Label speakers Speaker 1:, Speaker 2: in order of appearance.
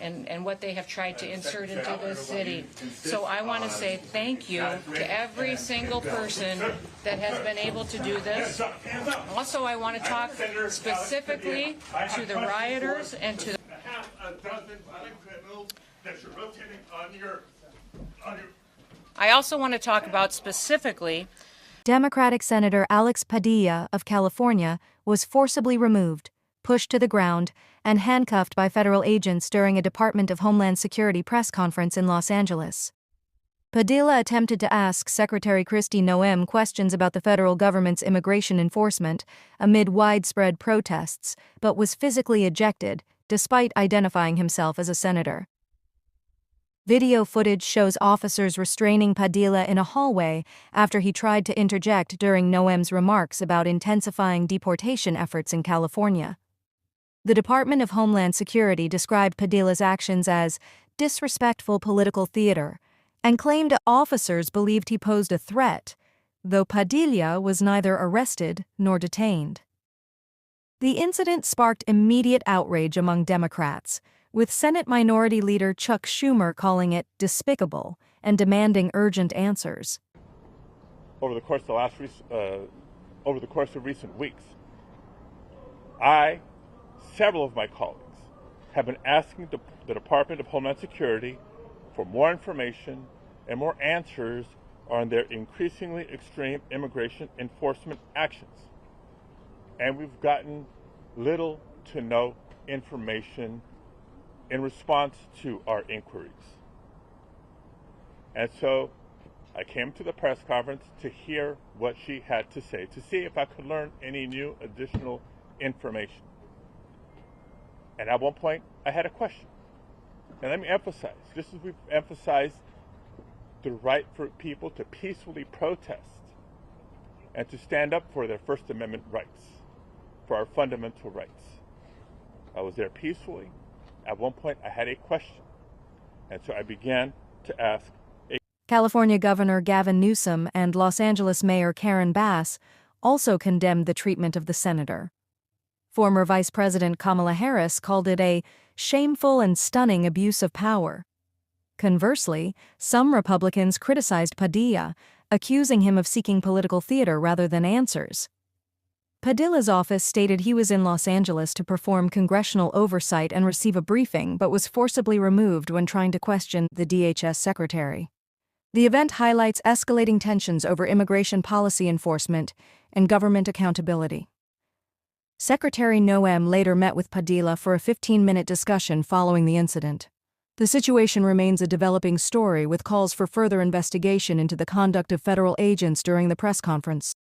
Speaker 1: and what they have tried to insert into this city. So I want to say thank you to every single person that has been able to do this. Also, I want to talk specifically to the rioters and to
Speaker 2: half a dozen violent criminals that you're rotating on your
Speaker 1: I also want to talk about specifically
Speaker 3: Democratic Senator Alex Padilla of California was forcibly removed, pushed to the ground, and handcuffed by federal agents during a Department of Homeland Security press conference in Los Angeles. Padilla attempted to ask Secretary Kristi Noem questions about the federal government's immigration enforcement amid widespread protests, but was physically ejected, despite identifying himself as a senator. Video footage shows officers restraining Padilla in a hallway after he tried to interject during Noem's remarks about intensifying deportation efforts in California. The Department of Homeland Security described Padilla's actions as disrespectful political theater and claimed officers believed he posed a threat, though Padilla was neither arrested nor detained. The incident sparked immediate outrage among Democrats, with Senate Minority Leader Chuck Schumer calling it despicable and demanding urgent answers.
Speaker 2: Over the course of recent weeks, several of my colleagues, have been asking the Department of Homeland Security for more information and more answers on their increasingly extreme immigration enforcement actions. And we've gotten little to no information in response to our inquiries. And so I came to the press conference to hear what she had to say, to see if I could learn any new additional information. And at one point, I had a question. And let me emphasize, just as we've emphasized the right for people to peacefully protest and to stand up for their First Amendment rights, for our fundamental rights. I was there peacefully. At one point, I had a question, and so I began to ask.
Speaker 3: California Governor Gavin Newsom and Los Angeles Mayor Karen Bass also condemned the treatment of the senator. Former Vice President Kamala Harris called it a shameful and stunning abuse of power. Conversely, some Republicans criticized Padilla, accusing him of seeking political theater rather than answers. Padilla's office stated he was in Los Angeles to perform congressional oversight and receive a briefing, but was forcibly removed when trying to question the DHS secretary. The event highlights escalating tensions over immigration policy enforcement and government accountability. Secretary Noem later met with Padilla for a 15-minute discussion following the incident. The situation remains a developing story, with calls for further investigation into the conduct of federal agents during the press conference.